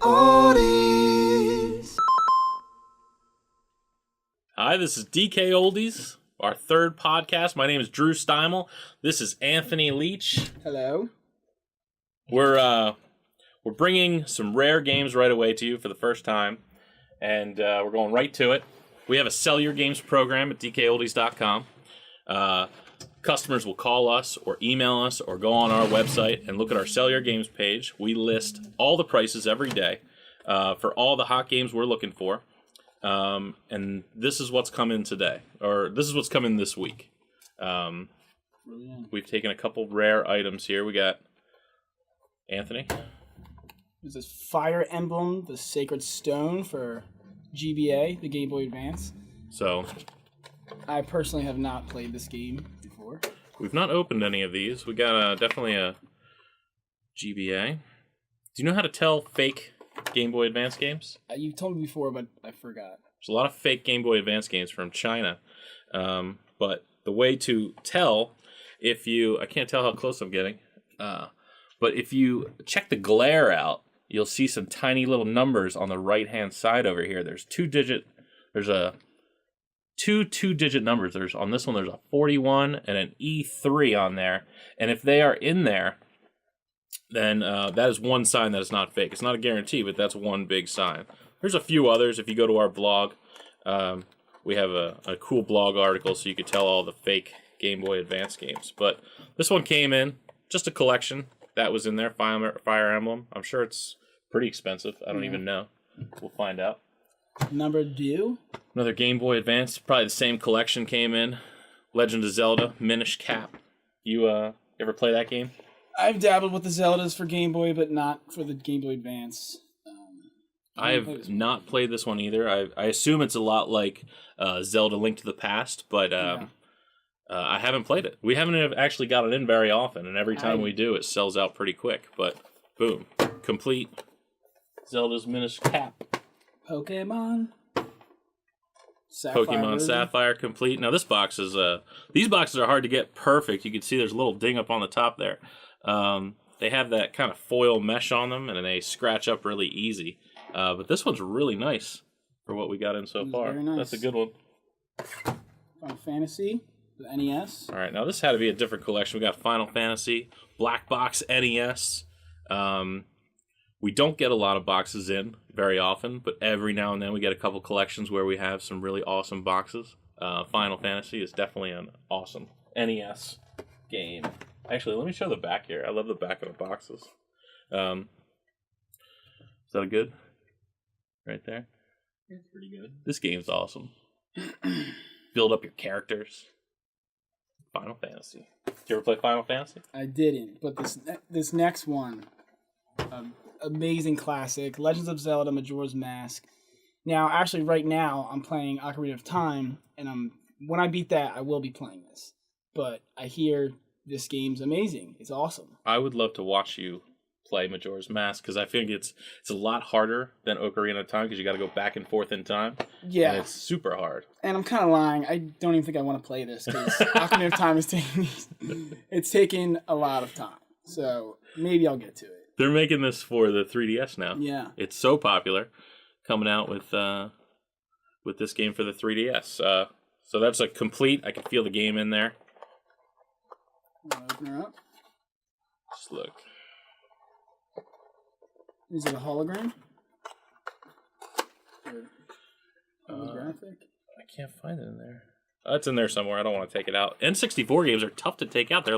DKOldies. Hi, this is DKOldies, our third podcast. My name is Drew Steimel. This is Anthony Leach. Hello. We're bringing some rare games right away to you for the first time, and we're going right to it. We have a sell your games program at DKOldies.com. Customers will call us or email us or go on our website and look at our sell your games page. We list all the prices every day for all the hot games we're looking for. And this is what's come in today, or this is what's come in this week. We've taken a couple rare items here. We got Anthony. There's this Fire Emblem, the Sacred Stone for GBA, the Game Boy Advance. So, I personally have not played this game before. We've not opened any of these. We got definitely a GBA. Do you know how to tell fake Game Boy Advance games? You told me before, but I forgot. There's a lot of fake Game Boy Advance games from China. But the way to tell, I can't tell how close I'm getting, but if you check the glare out, you'll see some tiny little numbers on the right-hand side over here. There's two two-digit numbers. On this one, there's a 41 and an E3 on there. And if they are in there, then that is one sign that it's not fake. It's not a guarantee, but that's one big sign. There's a few others. If you go to our blog, we have a cool blog article so you could tell all the fake Game Boy Advance games. But this one came in, just a collection that was in there, Fire Emblem. I'm sure it's pretty expensive. I don't even know. We'll find out. Number 2? Another Game Boy Advance, probably the same collection came in. Legend of Zelda, Minish Cap. You ever play that game? I've dabbled with the Zeldas for Game Boy, but not for the Game Boy Advance. I have not played this one either. I assume it's a lot like Zelda Link to the Past, but I haven't played it. We haven't actually got it in very often, and every time we do, it sells out pretty quick. But, boom. Complete Zelda's Minish Cap. Pokemon Sapphire complete. Now this box is these boxes are hard to get perfect. You can see there's a little ding up on the top there. They have that kind of foil mesh on them, and they scratch up really easy. But this one's really nice for what we got in so far. Very nice. That's a good one. Final Fantasy, the NES. All right, now this had to be a different collection. We got Final Fantasy, Black Box NES. We don't get a lot of boxes in very often, but every now and then we get a couple collections where we have some really awesome boxes. Final Fantasy is definitely an awesome NES game. Actually, let me show the back here. I love the back of the boxes. Is that a good? Right there? It's pretty good. This game's awesome. Build up your characters. Final Fantasy. Did you ever play Final Fantasy? I didn't, but this next one... amazing classic, Legends of Zelda: Majora's Mask. Now, actually, right now, I'm playing Ocarina of Time, and when I beat that, I will be playing this. But I hear this game's amazing. It's awesome. I would love to watch you play Majora's Mask, because I think it's a lot harder than Ocarina of Time, because you got to go back and forth in time. Yeah. And it's super hard. And I'm kind of lying. I don't even think I want to play this, because Ocarina of Time is taking a lot of time. So maybe I'll get to it. They're making this for the 3DS now. Yeah. It's so popular, coming out with this game for the 3DS. So that's a complete. I can feel the game in there. Open her up. Just look. Is it a hologram? Holographic? I can't find it in there. It's in there somewhere. I don't want to take it out. N64 games are tough to take out. They're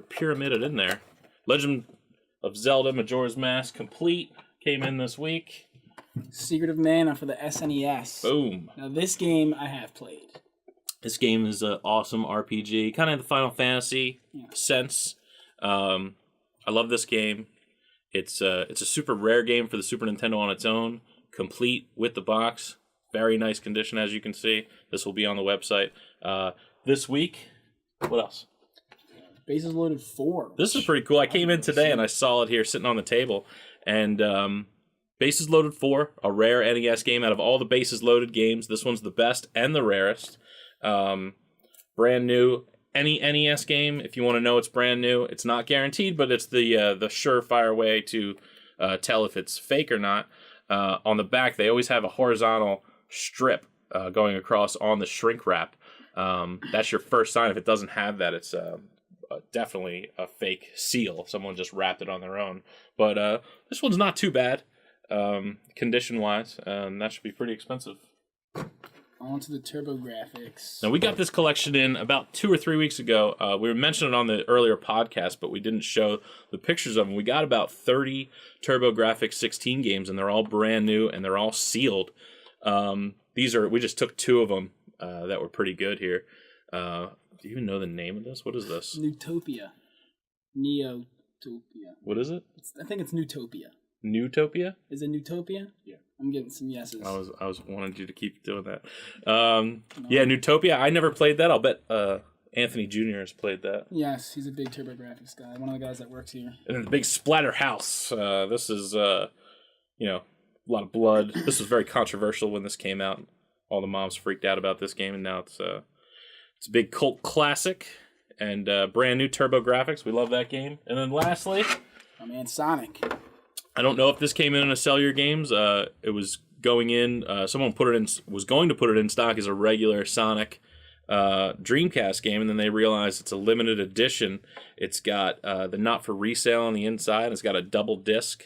pyramided in there. Legend of Zelda Majora's Mask complete came in this week. Secret of Mana for the SNES. Boom. Now this game I have played. This game is an awesome RPG, kind of the Final Fantasy sense. I love this game. It's a super rare game for the Super Nintendo on its own, complete with the box. Very nice condition, as you can see. This will be on the website. This week, what else? Bases Loaded 4. This is pretty cool. I came in today and I saw it here sitting on the table. And Bases Loaded 4, a rare NES game. Out of all the Bases Loaded games, this one's the best and the rarest. Brand new. Any NES game, if you want to know it's brand new, it's not guaranteed, but it's the surefire way to tell if it's fake or not. On the back, they always have a horizontal strip going across on the shrink wrap. That's your first sign. If it doesn't have that, it's definitely a fake seal. Someone just wrapped it on their own. But this one's not too bad, condition-wise, and that should be pretty expensive. On to the TurboGrafx. Now, we got this collection in about 2 or 3 weeks ago. We mentioned it on the earlier podcast, but we didn't show the pictures of them. We got about 30 TurboGrafx 16 games, and they're all brand new, and they're all sealed. We just took 2 of them that were pretty good here. Do you even know the name of this? What is this? Newtopia. Neotopia. What is it? I think it's Newtopia. Newtopia? Is it Newtopia? Yeah. I'm getting some yeses. I was wanting you to keep doing that. Yeah, Newtopia. I never played that. I'll bet Anthony Jr. has played that. Yes, he's a big TurboGrafx guy. One of the guys that works here. And then the big Splatter House. This is, a lot of blood. This was very controversial when this came out. All the moms freaked out about this game, and now it's a big cult classic and brand new TurboGrafx. We love that game. And then lastly, my man Sonic. I don't know if this came in a Sell Your Games. It was going in. Someone was going to put it in stock as a regular Sonic Dreamcast game, and then they realized it's a limited edition. It's got the not for resale on the inside. It's got a double disc.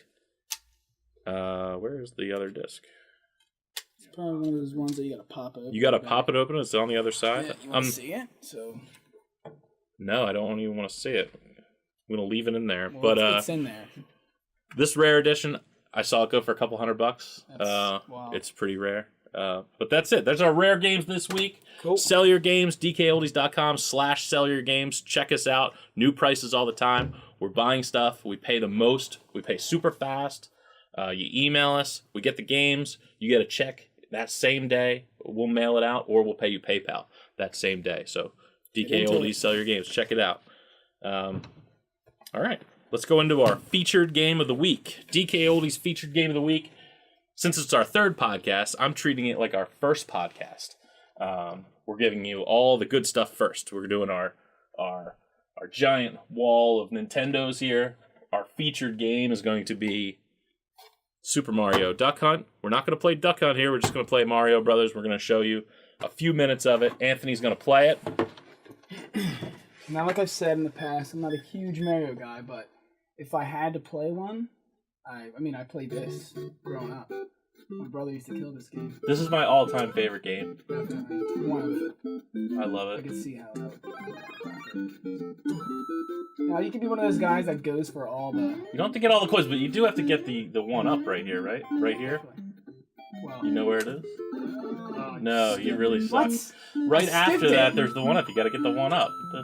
Where is the other disc? It's probably one of those ones that you gotta pop open. You gotta pop it open. It's on the other side. Yeah, you want to see it? So. No, I don't even want to see it. I'm gonna leave it in there. Well, but it's in there. This rare edition, I saw it go for a couple $100. Wow. It's pretty rare. But that's it. There's our rare games this week. Cool. Sell Your Games, DKOldies.com/sell your games. Check us out. New prices all the time. We're buying stuff. We pay the most. We pay super fast. You email us. We get the games. You get a check that same day. We'll mail it out, or we'll pay you PayPal that same day. So DKOldies, Sell Your Games. Check it out. All right. Let's go into our featured game of the week. DKOldies featured game of the week. Since it's our 3rd podcast, I'm treating it like our first podcast. We're giving you all the good stuff first. We're doing our giant wall of Nintendos here. Our featured game is going to be Super Mario Duck Hunt. We're not going to play Duck Hunt here. We're just going to play Mario Brothers. We're going to show you a few minutes of it. Anthony's going to play it. Now, like I've said in the past, I'm not a huge Mario guy, but if I had to play one, I played this growing up. My brother used to kill this game. This is my all-time favorite game. Definitely. One of I love I it. can see how that would. Now, you can be one of those guys that goes for all the... You don't have to get all the coins, but you do have to get the one up right here, right? Right here? Well, You know where it is? No, you really suck. What? Right I skipped after that, it. there's the one up. You got to get the one up. I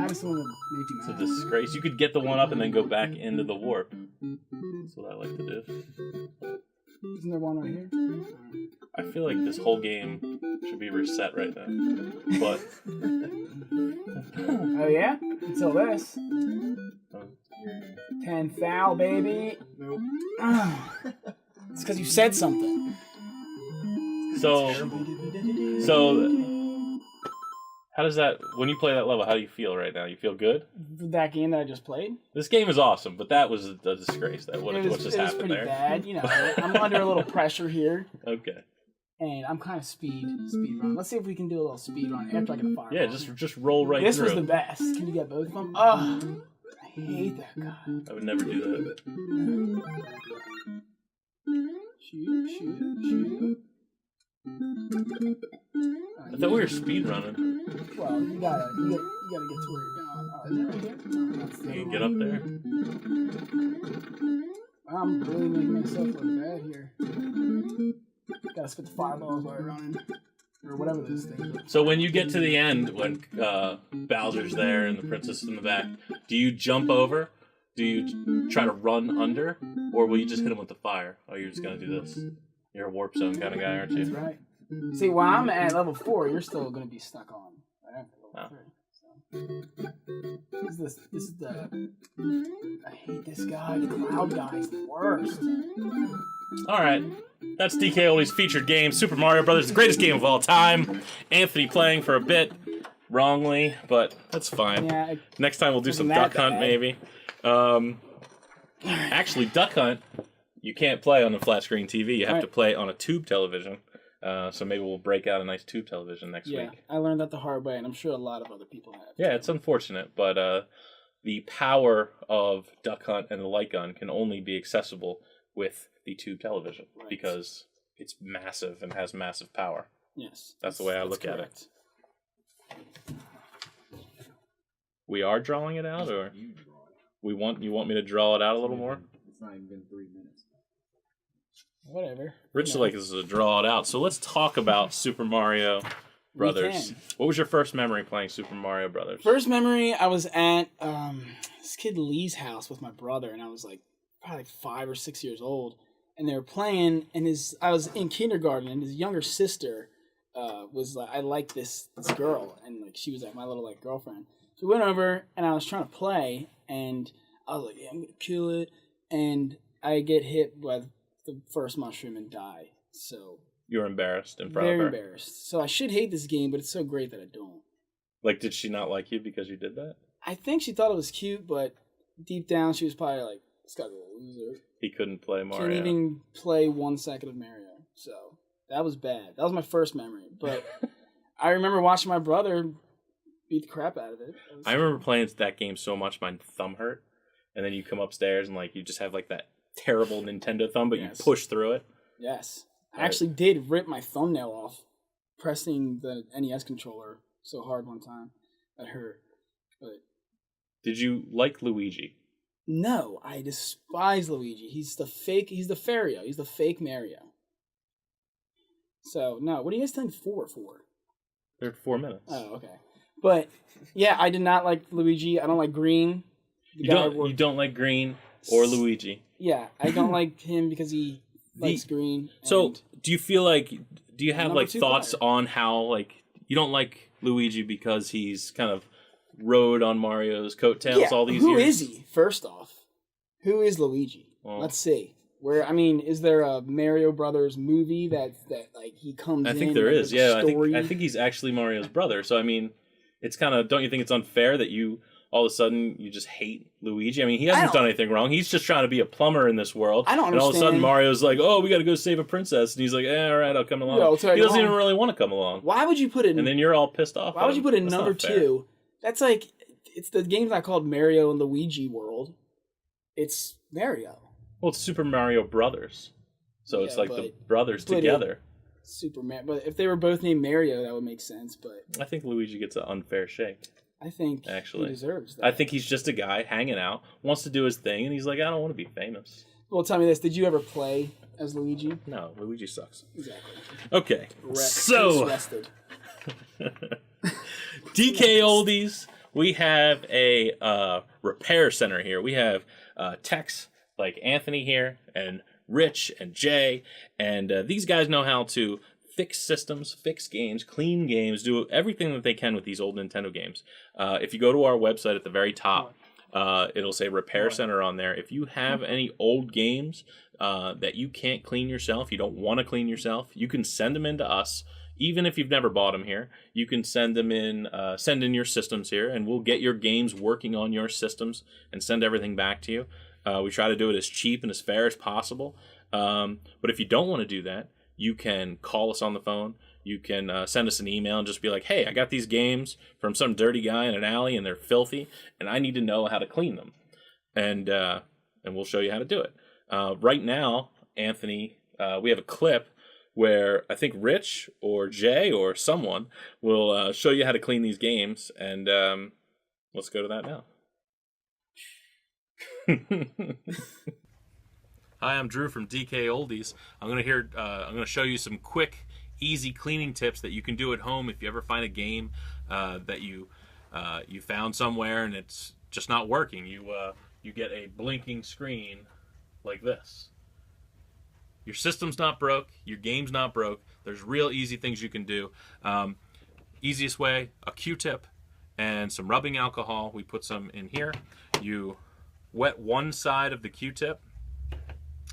just want to make you It's a mad. disgrace. You could get the one up and then go back into the warp. That's what I like to do. Isn't there one right here? I feel like this whole game should be reset right now. But Oh, yeah? Until this. 10 foul, baby. Nope. It's because you said something. so how does that, when you play that level, how do you feel right now? You feel good? That game that I just played? This game is awesome, but that was a disgrace. What just it was happened pretty there? bad. You know, I'm under a little pressure here, Okay. and I'm kind of speed run. Let's see if we can do a little speed run after I get a fire. Yeah, just roll right This through. was the best. Can you get both of them? Oh, I hate that guy. I would never do that. Shoot. I thought we were speed running. Well, you gotta get to where you're going. Oh, is it right here? No, that's the You can other get one. up there. I'm really making myself look bad here. Gotta spit the fireballs while you're running. Or whatever those things are. So when you get to the end, when Bowser's there and the princess is in the back, do you jump over? Do you try to run under? Or will you just hit him with the fire? Oh, you're just going to do this. You're a warp zone kind of guy, aren't That's you? right. See, while I'm at level 4, you're still going to be stuck on right after level 3. So. This is the... I hate this guy. The cloud guy's the worst. All right. That's DKOldies featured game, Super Mario Brothers, the greatest game of all time. Anthony playing for a bit wrongly, but that's fine. Yeah, Next time we'll do some Wasn't that Duck Hunt, bad. maybe. Actually, Duck Hunt you can't play on a flat screen TV. You have to play on a tube television. So maybe we'll break out a nice tube television next week. Yeah, I learned that the hard way, and I'm sure a lot of other people have. Yeah, it's unfortunate, but the power of Duck Hunt and the light gun can only be accessible with the tube television because it's massive and has massive power. Yes. That's the way I look at it. We are drawing it out, or you want me to draw it out a little more? It's not even been 3 minutes. Whatever. Rich likes us to draw it out, so let's talk about Super Mario Brothers. What was your first memory playing Super Mario Brothers? First memory, I was at this kid Lee's house with my brother, and I was like probably 5 or 6 years old, and they were playing, and I was in kindergarten, and his younger sister was like, I like this girl, and like she was like my little like girlfriend. So we went over, and I was trying to play, and I was like, yeah, I'm gonna kill it, and I get hit by the first mushroom and die. So you were embarrassed in front of her. Very embarrassed. So I should hate this game, but it's so great that I don't. Like, did she not like you because you did that? I think she thought it was cute, but deep down she was probably like, this guy's a loser. He couldn't play Mario. Can't even play 1 second of Mario. So that was bad. That was my first memory. But I remember watching my brother beat the crap out of it. I remember playing that game so much my thumb hurt. And then you come upstairs and like you just have like that terrible Nintendo thumb, but you push through it. Yes. I actually did rip my thumbnail off pressing the NES controller so hard one time. That hurt. But did you like Luigi? No, I despise Luigi. He's the Fario. He's the fake Mario. So, no. What are you guys telling 4 for? They're 4 minutes. Oh, okay. But, yeah, I did not like Luigi. I don't like Green. You don't like Green or Luigi? Yeah, I don't like him because he likes Green. So, do you have like thoughts on how like you don't like Luigi because he's kind of rode on Mario's coattails all these years? Who is he? First off, who is Luigi? Well, let's see. Is there a Mario Brothers movie that like he comes in? I think there is. Yeah, I think he's actually Mario's brother. So I mean, it's kind of, don't you think it's unfair that you all of a sudden you just hate Luigi? I mean, he hasn't done anything wrong. He's just trying to be a plumber in this world. I don't understand. And all of a sudden Mario's like, oh, we got to go save a princess. And he's like, all right, I'll come along. He doesn't even really want to come along. Why would you put it? And then you're all pissed off. Why would you put it in number 2? That's like, it's the game's not called Mario and Luigi World. It's Mario. Well, it's Super Mario Brothers. So it's like the brothers together. But if they were both named Mario, that would make sense. But I think Luigi gets an unfair shake. I think he deserves that. I think he's just a guy hanging out, wants to do his thing, and he's like, I don't want to be famous. Well, tell me this. Did you ever play as Luigi? No, Luigi sucks. Exactly. Okay. So, DKOldies, we have a repair center here. We have techs like Anthony here, and Rich and Jay, and these guys know how to fix systems, fix games, clean games, do everything that they can with these old Nintendo games. If you go to our website at the very top, it'll say Repair Center on there. If you have any old games that you can't clean yourself, you don't want to clean yourself, you can send them in to us. Even if you've never bought them here, you can send them in, send in your systems here, and we'll get your games working on your systems and send everything back to you. We try to do it as cheap and as fair as possible. But if you don't want to do that, you can call us on the phone. You can send us an email and just be like, hey, I got these games from some dirty guy in an alley and they're filthy, and I need to know how to clean them. And we'll show you how to do it. Right now, Anthony, we have a clip where I think Rich or Jay or someone will show you how to clean these games, and let's go to that now. Hi, I'm Drew from DKOldies. I'm gonna show you some quick, easy cleaning tips that you can do at home if you ever find a game that you found somewhere and it's just not working. You get a blinking screen like this. Your system's not broke, your game's not broke. There's real easy things you can do. Easiest way, a Q-tip and some rubbing alcohol. We put some in here. You wet one side of the Q-tip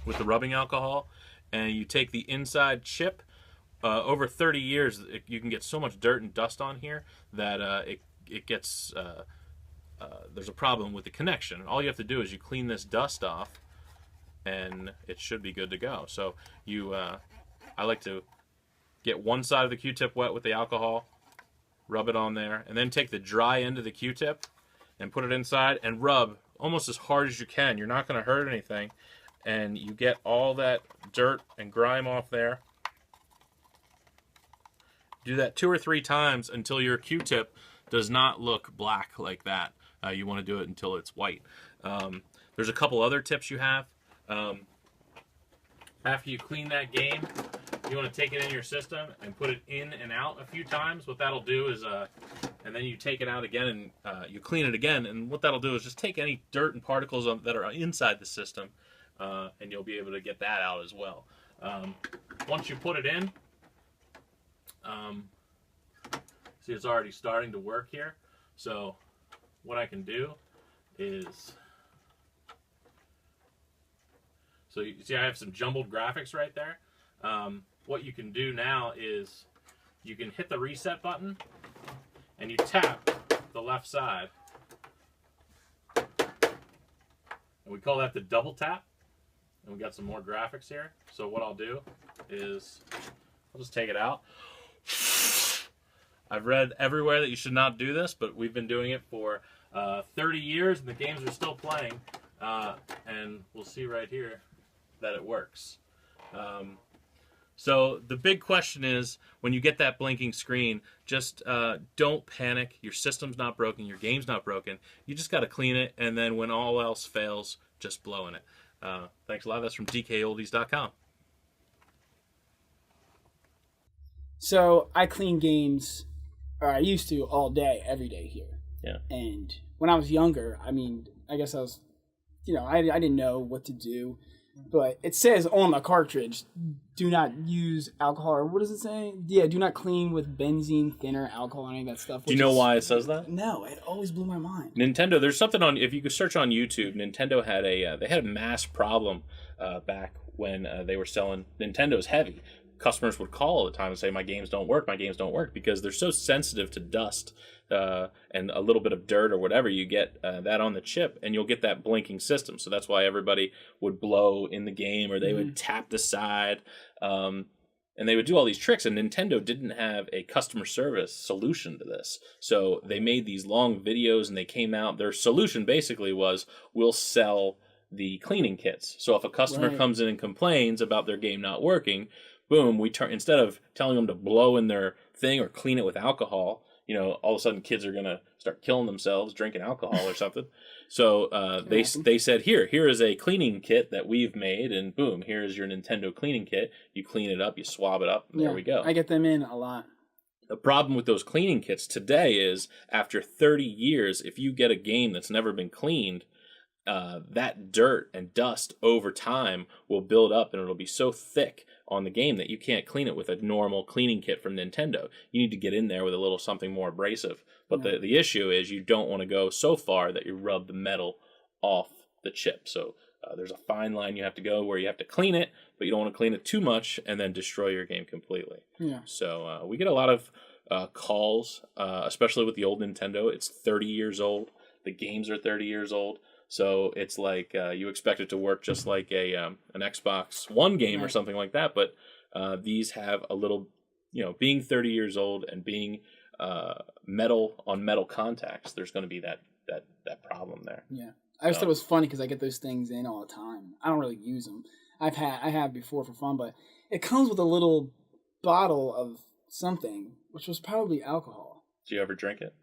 with the rubbing alcohol, and you take the inside chip. Over 30 years, you can get so much dirt and dust on here that it gets, there's a problem with the connection. All you have to do is you clean this dust off, and it should be good to go. So I like to get one side of the Q-tip wet with the alcohol, rub it on there, and then take the dry end of the Q-tip and put it inside and rub almost as hard as you can. You're not going to hurt anything, and you get all that dirt and grime off there. Do that 2 or 3 times until your Q-tip does not look black like that. You want to do it until it's white. There's a couple other tips you have. After you clean that game, you want to take it in your system and put it in and out a few times. What that'll do is, and then you take it out again and you clean it again. And what that'll do is just take any dirt and particles that are inside the system, and you'll be able to get that out as well. Once you put it in, see, it's already starting to work here. So what I can do is, so you see I have some jumbled graphics right there. What you can do now is you can hit the reset button and you tap the left side. And we call that the double tap. And we got some more graphics here. So what I'll do is I'll just take it out. I've read everywhere that you should not do this, but we've been doing it for 30 years and the games are still playing. And we'll see right here that it works. So the big question is, when you get that blinking screen, just don't panic. Your system's not broken. Your game's not broken. You just got to clean it, and then when all else fails, just blow in it. Thanks a lot. That's from DKOldies.com. So I clean games, or I used to, all day, every day here. Yeah. And when I was younger, I mean, I guess I was, I didn't know what to do. But it says on the cartridge, do not use alcohol, or what does it say? Yeah, do not clean with benzene, thinner, alcohol, any of that stuff. Do you know why it says that? No, it always blew my mind. Nintendo, there's something on, if you could search on YouTube, Nintendo had they had a mass problem back when they were selling Nintendo's heavy. Customers would call all the time and say, my games don't work, because they're so sensitive to dust and a little bit of dirt or whatever. You get that on the chip, and you'll get that blinking system. So that's why everybody would blow in the game, or they would tap the side, and they would do all these tricks. And Nintendo didn't have a customer service solution to this. So they made these long videos, and they came out. Their solution basically was, we'll sell the cleaning kits. So if a customer comes in and complains about their game not working, boom, we turn, instead of telling them to blow in their thing or clean it with alcohol, all of a sudden kids are going to start killing themselves drinking alcohol or something. So they said, here is a cleaning kit that we've made, and boom, here's your Nintendo cleaning kit. You clean it up, you swab it up, and there we go. I get them in a lot. The problem with those cleaning kits today is, after 30 years, if you get a game that's never been cleaned, that dirt and dust over time will build up, and it'll be so thick on the game that you can't clean it with a normal cleaning kit from Nintendo. You need to get in there with a little something more abrasive. But the issue is, you don't want to go so far that you rub the metal off the chip. So there's a fine line you have to go where you have to clean it, but you don't want to clean it too much and then destroy your game completely. Yeah. So we get a lot of calls, especially with the old Nintendo. It's 30 years old. The games are 30 years old. So it's like you expect it to work just like an Xbox One game or something like that. But these have a little, being 30 years old and being metal on metal contacts, there's going to be that problem there. Yeah, I just thought it was funny because I get those things in all the time. I don't really use them. I have before for fun, but it comes with a little bottle of something, which was probably alcohol. Did you ever drink it?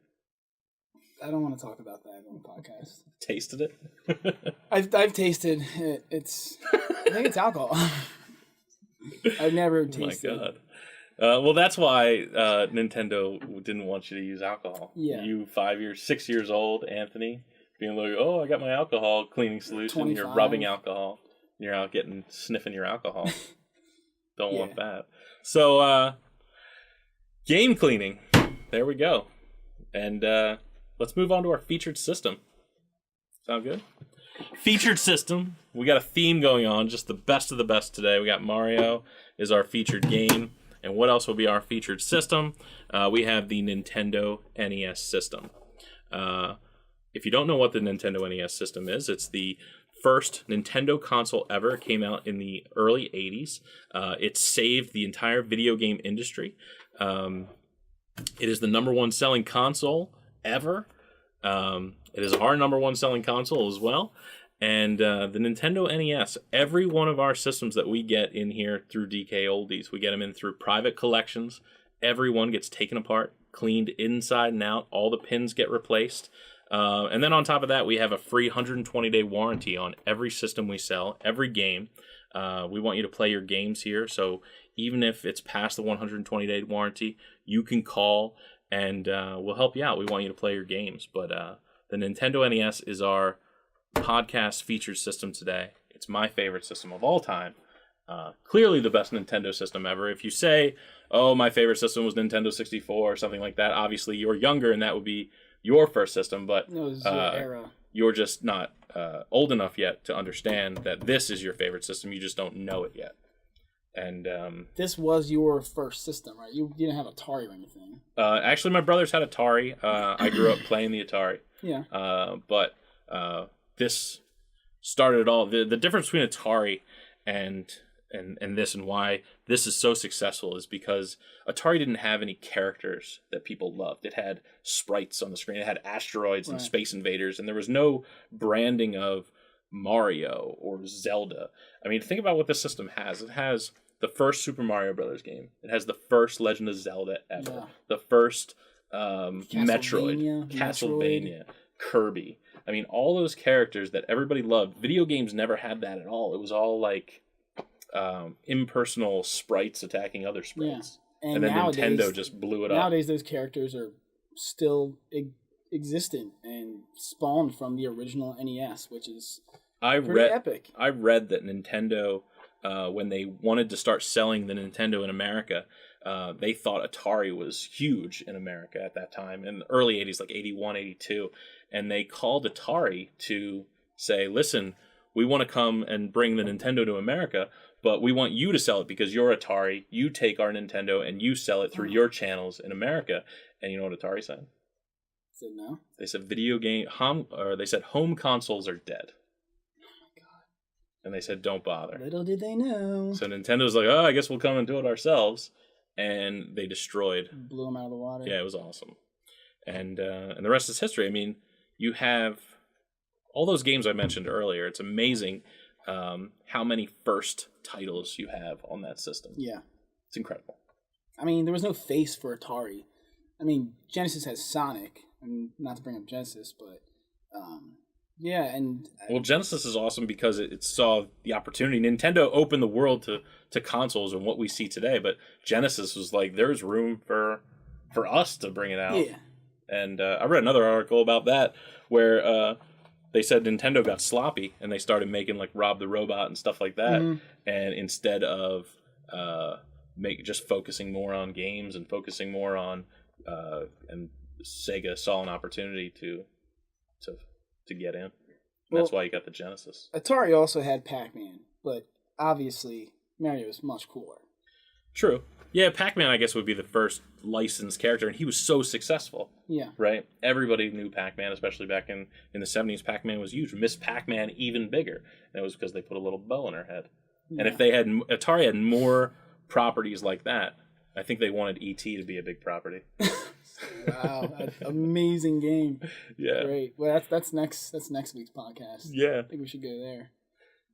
I don't want to talk about that on the podcast. Tasted it? I've tasted it. I think it's alcohol. I've never tasted it. Oh my God. Well, that's why Nintendo didn't want you to use alcohol. Yeah. You 6 years old, Anthony, being like, oh, I got my alcohol cleaning solution. 25. You're rubbing alcohol. You're out sniffing your alcohol. Don't want that. So, game cleaning. There we go. And let's move on to our featured system. Sound good? Featured system. We got a theme going on, just the best of the best today. We got Mario is our featured game. And what else will be our featured system? We have the Nintendo NES system. If you don't know what the Nintendo NES system is, it's the first Nintendo console ever. It came out in the early 80s. It saved the entire video game industry. It is the number one selling console ever. It is our number one selling console as well. And the Nintendo NES, every one of our systems that we get in here through DK Oldies, we get them in through private collections. Every one gets taken apart, cleaned inside and out. All the pins get replaced. And then on top of that, we have a free 120-day warranty on every system we sell, every game. We want you to play your games here. So even if it's past the 120-day warranty, you can call and we'll help you out. We want you to play your games. But the Nintendo NES is our podcast featured system today. It's my favorite system of all time. Clearly the best Nintendo system ever. If you say, oh, my favorite system was Nintendo 64 or something like that, obviously you're younger and that would be your first system, but no, this is your era. You're just not old enough yet to understand that this is your favorite system. You just don't know it yet. And this was your first system, right? You didn't have Atari or anything. Actually, my brothers had Atari. I grew up playing the Atari. Yeah. But this started it all. The difference between Atari and this and why this is so successful is because Atari didn't have any characters that people loved. It had sprites on the screen. It had asteroids and space invaders, and there was no branding of Mario or Zelda. I mean, think about what this system has. It has the first Super Mario Brothers game. It has the first Legend of Zelda ever. Yeah. The first Castlevania, Kirby. I mean, all those characters that everybody loved. Video games never had that at all. It was all like impersonal sprites attacking other sprites. Yeah. And then Nintendo just blew it up. Nowadays, those characters are still existent and spawned from the original NES, which is pretty epic. I read that Nintendo, when they wanted to start selling the Nintendo in America, they thought Atari was huge in America at that time, in the early 80s, like 81, 82. And they called Atari to say, listen, we want to come and bring the Nintendo to America, but we want you to sell it because you're Atari. You take our Nintendo and you sell it through your channels in America. And you know what Atari said? Said no. They said they said home consoles are dead. Oh my god. And they said don't bother. Little did they know. So Nintendo's like, oh, I guess we'll come and do it ourselves. And they blew them out of the water. Yeah, it was awesome. And the rest is history. I mean, you have all those games I mentioned earlier. It's amazing how many first titles you have on that system. Yeah. It's incredible. I mean, there was no face for Atari. I mean, Genesis has Sonic. I mean, not to bring up Genesis, but yeah, and well, Genesis is awesome because it saw the opportunity. Nintendo opened the world to consoles and what we see today, but Genesis was like, there's room for us to bring it out. Yeah. And I read another article about that where they said Nintendo got sloppy and they started making like Rob the Robot and stuff like that. Mm-hmm. And instead of just focusing more on games and focusing more on and Sega saw an opportunity to get in. And that's why you got the Genesis. Atari also had Pac-Man, but obviously Mario is much cooler. True. Yeah, Pac-Man, I guess, would be the first licensed character, and he was so successful. Yeah. Right? Everybody knew Pac-Man, especially back in the 70s. Pac-Man was huge. Miss Pac-Man even bigger. And it was because they put a little bow in her head. Yeah. And if Atari had more properties like that, I think they wanted E.T. to be a big property. Wow, amazing game. Yeah. Great. Well, that's next week's podcast. Yeah. I think we should go there.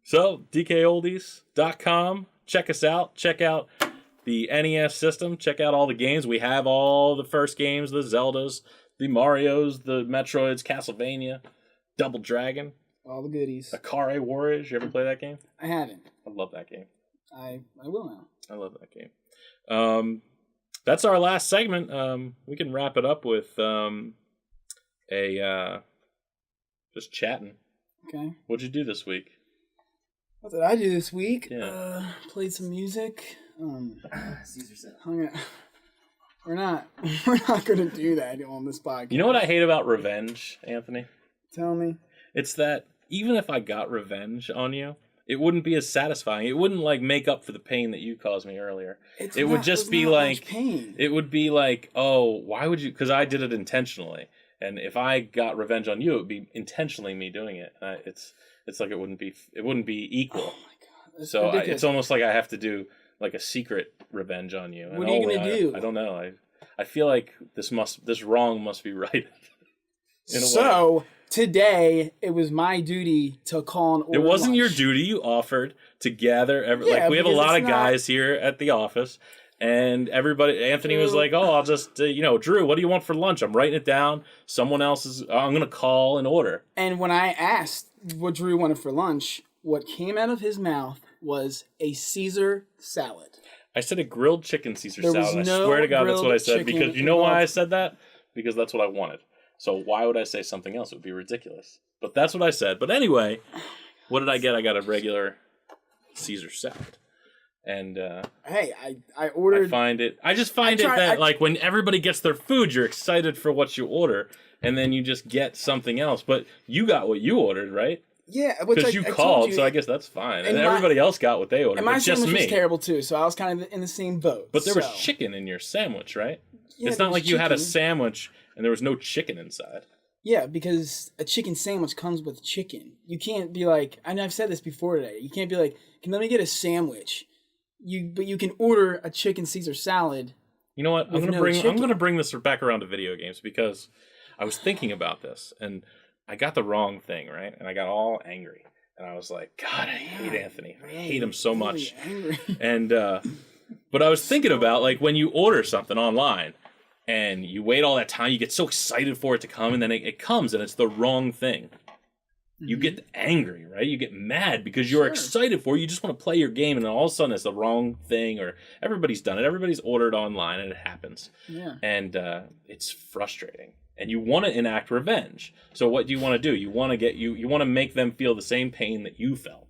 So, DKOldies.com. Check us out. Check out the NES system. Check out all the games. We have all the first games, the Zeldas, the Marios, the Metroids, Castlevania, Double Dragon. All the goodies. Akare Warriors. You ever play that game? I haven't. I love that game. I will now. I love that game. That's our last segment. We can wrap it up with just chatting. Okay. What'd you do this week? What did I do this week? Yeah. Played some music. Caesar said. We're not going to do that on this podcast. You know what I hate about revenge, Anthony? Tell me. It's that even if I got revenge on you, it wouldn't be as satisfying. It wouldn't like make up for the pain that you caused me earlier. It would just be like pain. It would be like, oh, why would you? Because I did it intentionally, And if I got revenge on you, it would be intentionally me doing it. It's like it wouldn't be equul. Oh my god! That's so ridiculous. it's almost like I have to do like a secret revenge on you. What are you gonna do? I don't know. I feel like this wrong must be right. So today it was my duty to call and order. It wasn't lunch. your duty. You offered to gather. Yeah, we have a because lot it's of not- guys here at the office, and everybody. Anthony was like, "Oh, I'll just Drew, what do you want for lunch?" I'm writing it down. Someone else is. I'm gonna call and order. And when I asked what Drew wanted for lunch, what came out of his mouth was a Caesar salad. I said a grilled chicken Caesar There was salad. I no swear to God, that's what I grilled said. chicken Because you know why I involved. said that? Because that's what I wanted. So why would I say something else? It would be ridiculous. But that's what I said. But anyway, what did I get? I got a regular Caesar salad. And Hey, I ordered. I just find it that like when everybody gets their food, you're excited for what you order, and then you just get something else. But you got what you ordered, right? Yeah, Because you called, so I guess that's fine. And my- everybody else got what they ordered, And my but just sandwich was me. terrible too, so I was kind of in the same boat. But there was so. chicken in your sandwich, right? Yeah, It's there not was like you had a chicken. sandwich and there was no chicken inside. Yeah, because a chicken sandwich comes with chicken. You can't be like, and I've said this before today. You can't be like, let me get a sandwich. But you can order a chicken Caesar salad. You know what? I'm With gonna no bring chicken. this back around to video games because I was thinking about this and I got the wrong thing, right? And I got all angry. And I was like, God, I hate Anthony. I hate him so much. Angry. And but I was thinking about like when you order something online and you wait all that time, you get so excited for it to come, and then it comes and it's the wrong thing. You get angry, right? You get mad because you're excited for it. You just want to play your game, and then all of a sudden it's the wrong thing, or everybody's done it. Everybody's ordered online, and it happens. Yeah. And it's frustrating. And you want to enact revenge. So what do you want to do? You want to you want to make them feel the same pain that you felt.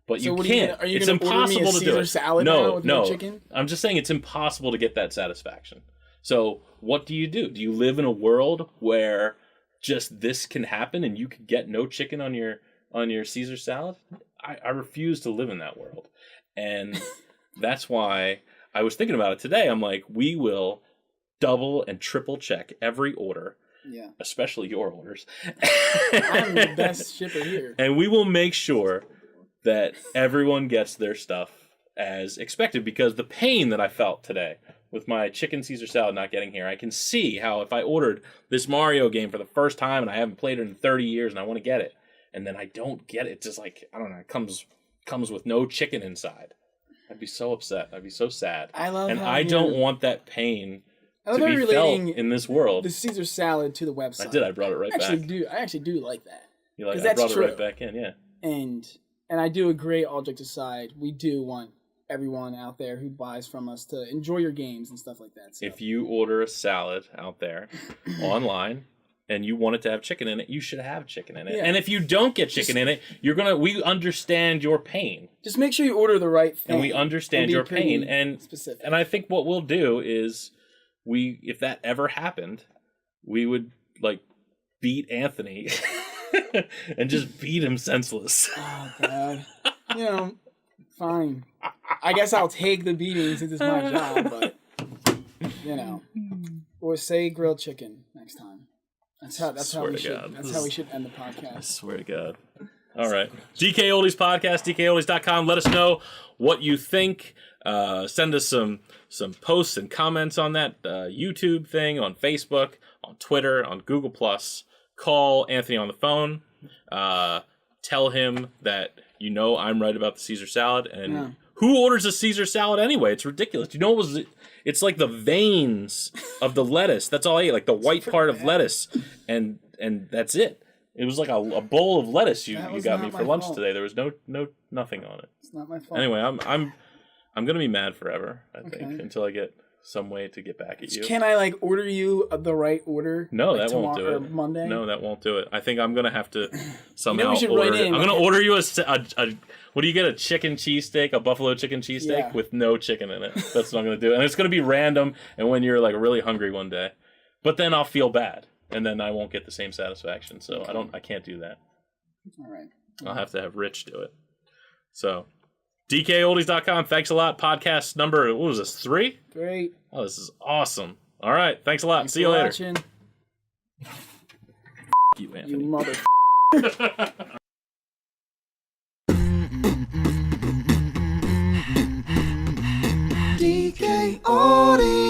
But So you what can't. Are you It's gonna order me a impossible to do Caesar it. salad now with no chicken? I'm just saying it's impossible to get that satisfaction. So what do? Do you live in a world where just this can happen and you could get no chicken on your Caesar salad? I refuse to live in that world. And that's why I was thinking about it today. I'm like, we will double and triple check every order. Yeah. Especially your orders. I'm the best shipper here. And we will make sure that everyone gets their stuff as expected, because the pain that I felt today with my chicken Caesar salad not getting here, I can see how if I ordered this Mario game for the first time and I haven't played it in 30 years and I want to get it, and then I don't get it, just like, I don't know, it comes with no chicken inside. I'd be so upset. I'd be so sad. I love and how I you're- don't want that pain I love to how be you're felt relating in this world. the Caesar salad to the website. I did. I brought it right back. I actually do like that. You like? 'cause I that's brought true. it right back in. Yeah. And I do agree, all jokes aside, we do want everyone out there who buys from us to enjoy your games and stuff like that. So. If you order a salad out there online and you want it to have chicken in it, you should have chicken in it. Yeah. And if you don't get chicken in it, we understand your pain. Just make sure you order the right thing. And we understand be your pretty pain. And specific. And I think what we'll do is if that ever happened, we would like beat Anthony and just beat him senseless. Oh God. You know, fine. I guess I'll take the beating since it's my job, but you know. Or say grilled chicken next time. That's how we should end the podcast. I swear to God. All right. DKOldies Podcast, DKOldies.com. Let us know what you think. Send us some posts and comments on that YouTube thing, on Facebook, on Twitter, on Google+. Call Anthony on the phone. Tell him that I'm right about the Caesar salad. And who orders a Caesar salad anyway? It's ridiculous. It's like the veins of the lettuce. That's all I ate, like the white part of lettuce. And that's it. It was like a bowl of lettuce you got me for lunch today. There was nothing on it. It's not my fault. Anyway, I'm gonna be mad forever, I think, until I get some way to get back at you. Can I order you the right order? No, like that won't do tomorrow it. or Monday? No, that won't do it. I think I'm gonna have to somehow we should order write it. in, I'm gonna order you a what do you get? A chicken cheesesteak, a buffalo chicken cheesesteak with no chicken in it. That's what I'm gonna do, and it's gonna be random. And when you're really hungry one day, but then I'll feel bad, and then I won't get the same satisfaction. So I can't do that. All right. I'll have to have Rich do it. So. DKOldies.com. Thanks a lot. Podcast number, what was this, 3? Great. Oh, this is awesome. All right. Thanks a lot. Thanks See you for later. watching. you, You Anthony. mother. DKOldies.